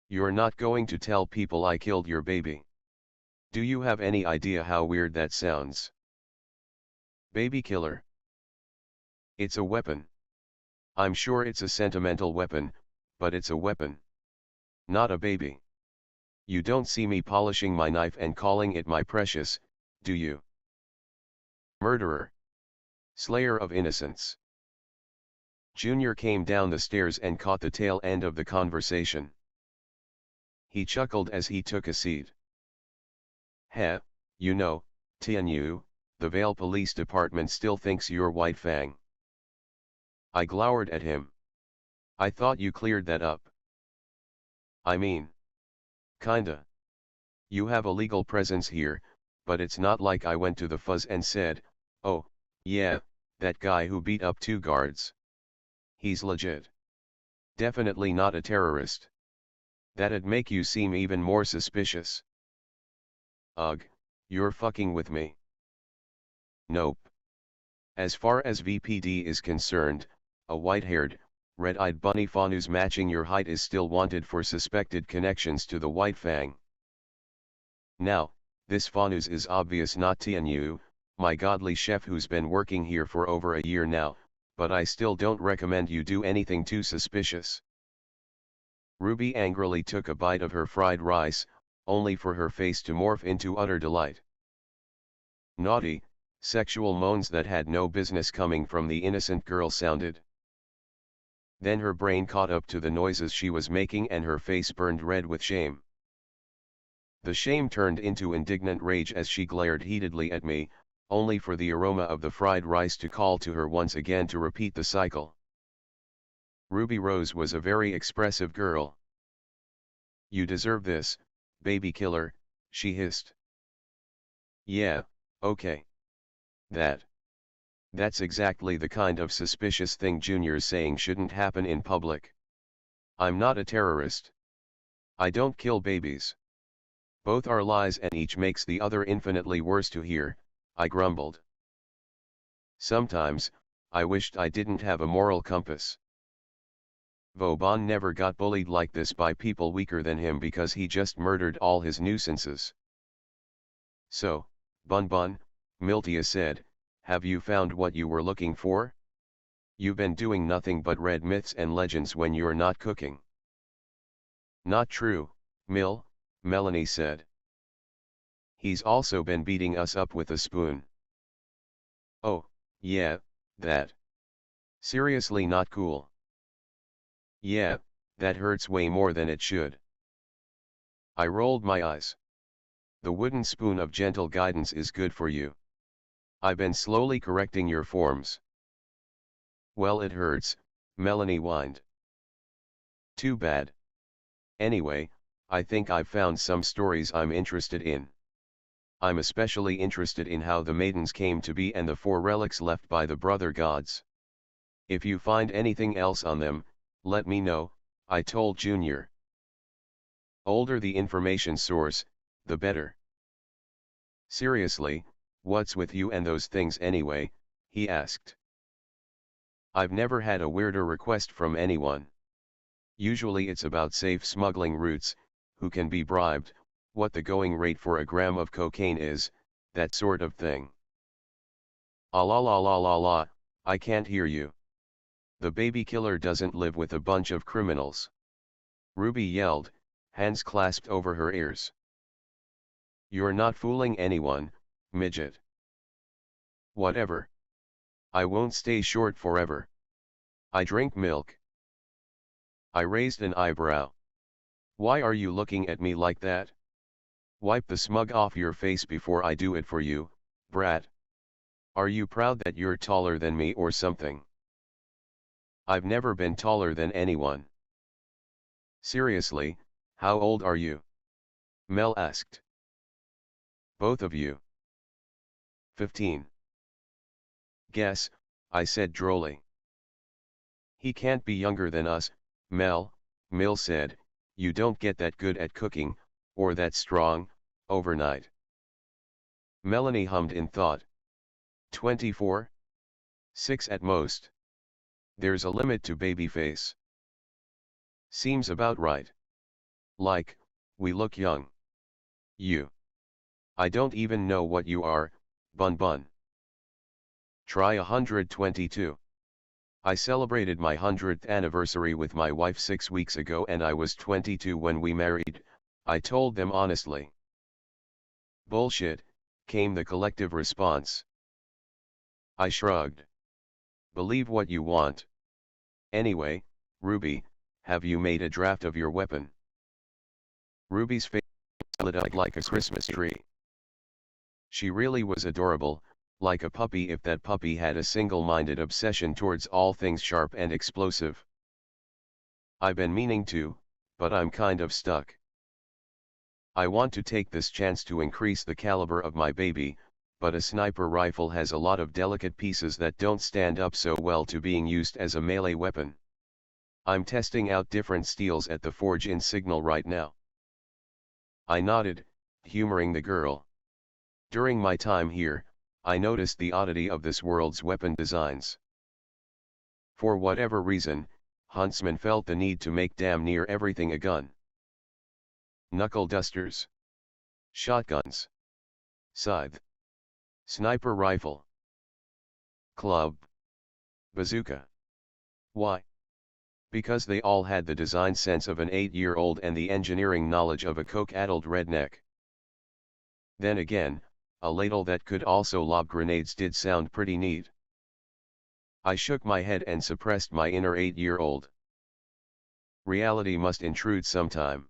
You're not going to tell people I killed your baby. Do you have any idea how weird that sounds?" "Baby killer. It's a weapon. I'm sure it's a sentimental weapon, but it's a weapon. Not a baby. You don't see me polishing my knife and calling it my precious, do you?" "Murderer. Slayer of innocents." Junior came down the stairs and caught the tail end of the conversation. He chuckled as he took a seat. "Heh, you know, Tianyu, the Vale Police Department still thinks you're White Fang." I glowered at him. "I thought you cleared that up." "I mean, kinda. You have a legal presence here, but it's not like I went to the fuzz and said, 'Oh, yeah, that guy who beat up 2 guards. He's legit. Definitely not a terrorist.' That'd make you seem even more suspicious." "Ugh, you're fucking with me." "Nope. As far as VPD is concerned, a white-haired, red-eyed bunny faunus matching your height is still wanted for suspected connections to the White Fang. Now, this faunus is obvious not Tianyu, my godly chef who's been working here for over a year now, but I still don't recommend you do anything too suspicious." Ruby angrily took a bite of her fried rice, only for her face to morph into utter delight. Naughty, sexual moans that had no business coming from the innocent girl sounded. Then her brain caught up to the noises she was making and her face burned red with shame. The shame turned into indignant rage as she glared heatedly at me, only for the aroma of the fried rice to call to her once again to repeat the cycle. Ruby Rose was a very expressive girl. "You deserve this, baby killer," she hissed. "Yeah, okay. That That's exactly the kind of suspicious thing Junior's saying shouldn't happen in public. I'm not a terrorist. I don't kill babies. Both are lies and each makes the other infinitely worse to hear, I grumbled. Sometimes, I wished I didn't have a moral compass. Vauban never got bullied like this by people weaker than him because he just murdered all his nuisances. So, Bun Bun, Miltia said, have you found what you were looking for? You've been doing nothing but read myths and legends when you're not cooking. Not true, Melanie said. He's also been beating us up with a spoon. Oh, yeah, that. Seriously not cool. Yeah, that hurts way more than it should. I rolled my eyes. The wooden spoon of gentle guidance is good for you. I've been slowly correcting your forms. Well, it hurts, Melanie whined. Too bad. Anyway, I think I've found some stories I'm interested in. I'm especially interested in how the maidens came to be and the 4 relics left by the brother gods. If you find anything else on them, let me know, I told Junior. Older the information source, the better. Seriously, what's with you and those things anyway, he asked. I've never had a weirder request from anyone. Usually it's about safe smuggling routes, who can be bribed, what the going rate for a gram of cocaine is, that sort of thing. Ah la la la la la, I can't hear you. The baby killer doesn't live with a bunch of criminals. RWBY yelled, hands clasped over her ears. You're not fooling anyone, midget. Whatever. I won't stay short forever. I drink milk. I raised an eyebrow. Why are you looking at me like that? Wipe the smug off your face before I do it for you, brat. Are you proud that you're taller than me or something? I've never been taller than anyone. Seriously, how old are you? Mel asked. Both of you. 15. Guess, I said drolly. He can't be younger than us, Mel said, you don't get that good at cooking, or that strong, overnight. Melanie hummed in thought. 24? 6 at most. There's a limit to baby face. Seems about right. Like, we look young. You. I don't even know what you are, Bun Bun. Try 122. I celebrated my 100th anniversary with my wife 6 weeks ago and I was 22 when we married, I told them honestly. Bullshit, came the collective response. I shrugged. Believe what you want. Anyway, RWBY, have you made a draft of your weapon? RWBY's face lit up like a Christmas tree. She really was adorable, like a puppy if that puppy had a single-minded obsession towards all things sharp and explosive. I've been meaning to, but I'm kind of stuck. I want to take this chance to increase the caliber of my baby, but a sniper rifle has a lot of delicate pieces that don't stand up so well to being used as a melee weapon. I'm testing out different steels at the forge in Signal right now. I nodded, humoring the girl. During my time here, I noticed the oddity of this world's weapon designs. For whatever reason, Huntsman felt the need to make damn near everything a gun. Knuckle dusters. Shotguns. Scythe. Sniper rifle. Club. Bazooka. Why? Because they all had the design sense of an 8-year-old and the engineering knowledge of a coke-addled redneck. Then again, a ladle that could also lob grenades did sound pretty neat. I shook my head and suppressed my inner 8-year-old. Reality must intrude sometime.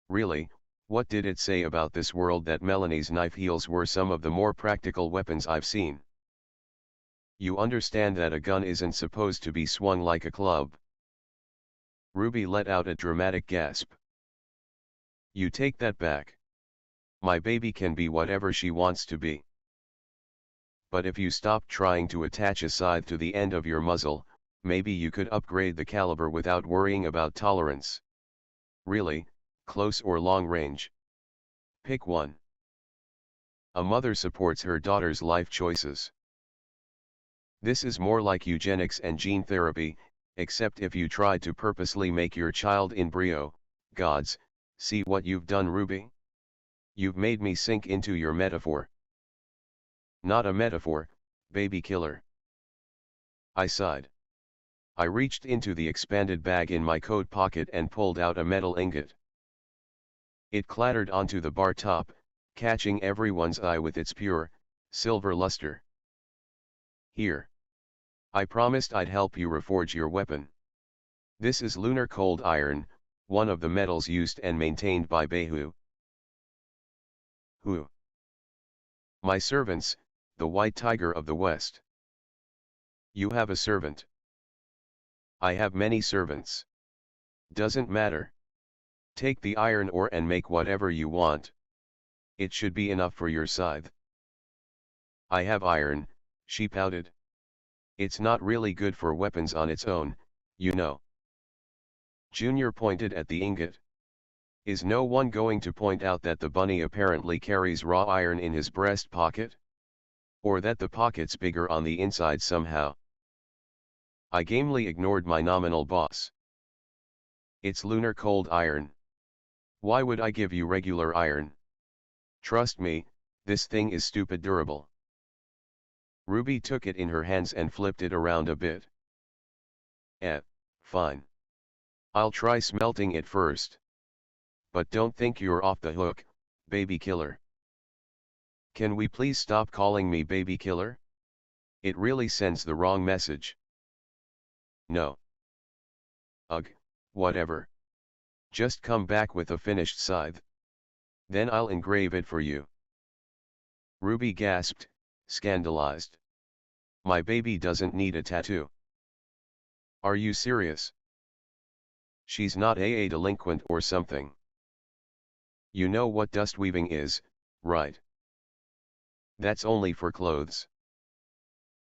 Really, what did it say about this world that Melanie's knife heels were some of the more practical weapons I've seen? You understand that a gun isn't supposed to be swung like a club. RWBY let out a dramatic gasp. You take that back. My baby can be whatever she wants to be. But if you stopped trying to attach a scythe to the end of your muzzle, maybe you could upgrade the caliber without worrying about tolerance. Really, close or long range? Pick one. A mother supports her daughter's life choices. This is more like eugenics and gene therapy, except if you tried to purposely make your child embryo. Gods, see what you've done, RWBY? You've made me sink into your metaphor. Not a metaphor, baby killer. I sighed. I reached into the expanded bag in my coat pocket and pulled out a metal ingot. It clattered onto the bar top, catching everyone's eye with its pure, silver luster. Here. I promised I'd help you reforge your weapon. This is lunar cold iron, one of the metals used and maintained by Behu. Who? My servants, the White Tiger of the West. You have a servant. I have many servants. Doesn't matter. Take the iron ore and make whatever you want. It should be enough for your scythe. I have iron, she pouted. It's not really good for weapons on its own, you know. Junior pointed at the ingot. Is no one going to point out that the bunny apparently carries raw iron in his breast pocket? Or that the pocket's bigger on the inside somehow? I gamely ignored my nominal boss. It's lunar cold iron. Why would I give you regular iron? Trust me, this thing is stupid durable. RWBY took it in her hands and flipped it around a bit. Fine. I'll try smelting it first. But don't think you're off the hook, baby killer. Can we please stop calling me baby killer? It really sends the wrong message. No. Ugh, whatever. Just come back with a finished scythe. Then I'll engrave it for you. RWBY gasped, scandalized. My baby doesn't need a tattoo. Are you serious? She's not a delinquent or something. You know what dust weaving is, right? That's only for clothes.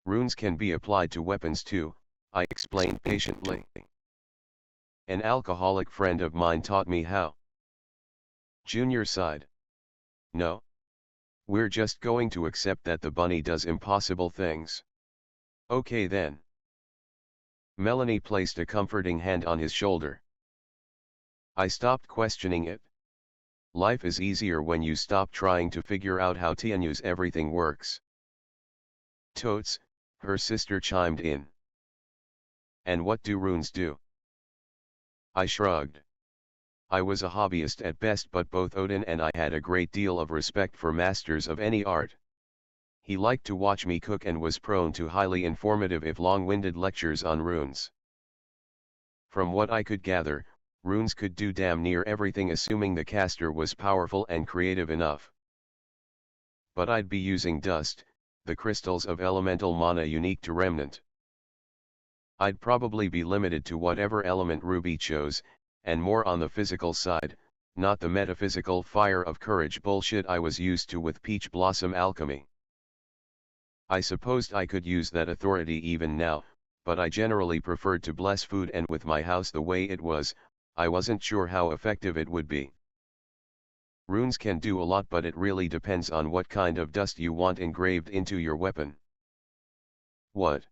Runes can be applied to weapons too, I explained patiently. An alcoholic friend of mine taught me how. Junior sighed. No. We're just going to accept that the bunny does impossible things. Okay then. Melanie placed a comforting hand on his shoulder. I stopped questioning it. Life is easier when you stop trying to figure out how Tianyu's everything works. Totes, her sister chimed in. And what do runes do? I shrugged. I was a hobbyist at best, but both Odin and I had a great deal of respect for masters of any art. He liked to watch me cook and was prone to highly informative if long-winded lectures on runes. From what I could gather, runes could do damn near everything assuming the caster was powerful and creative enough. But I'd be using dust, the crystals of elemental mana unique to Remnant. I'd probably be limited to whatever element RWBY chose, and more on the physical side, not the metaphysical fire of courage bullshit I was used to with peach blossom alchemy. I supposed I could use that authority even now, but I generally preferred to bless food, and with my house the way it was, I wasn't sure how effective it would be. Runes can do a lot, but it really depends on what kind of dust you want engraved into your weapon. What?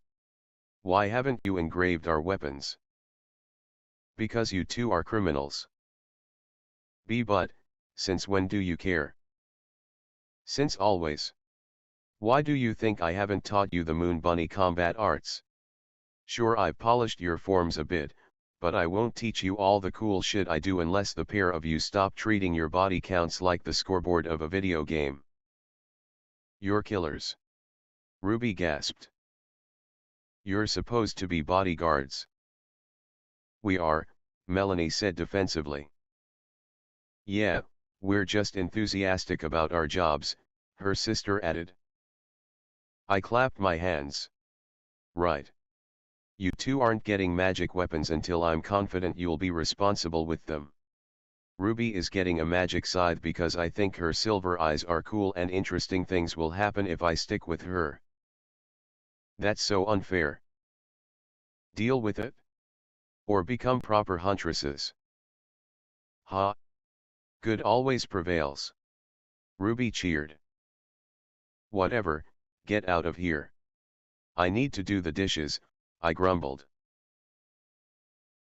Why haven't you engraved our weapons? Because you two are criminals. But, since when do you care? Since always. Why do you think I haven't taught you the Moon Bunny combat arts? Sure, I've polished your forms a bit, but I won't teach you all the cool shit I do unless the pair of you stop treating your body counts like the scoreboard of a video game. You're killers. RWBY gasped. You're supposed to be bodyguards. We are, Melanie said defensively. Yeah, we're just enthusiastic about our jobs, her sister added. I clapped my hands. Right. You two aren't getting magic weapons until I'm confident you'll be responsible with them. RWBY is getting a magic scythe because I think her silver eyes are cool and interesting things will happen if I stick with her. That's so unfair. Deal with it? Or become proper huntresses. Ha! Good always prevails. Ruby cheered. Whatever, get out of here. I need to do the dishes, I grumbled.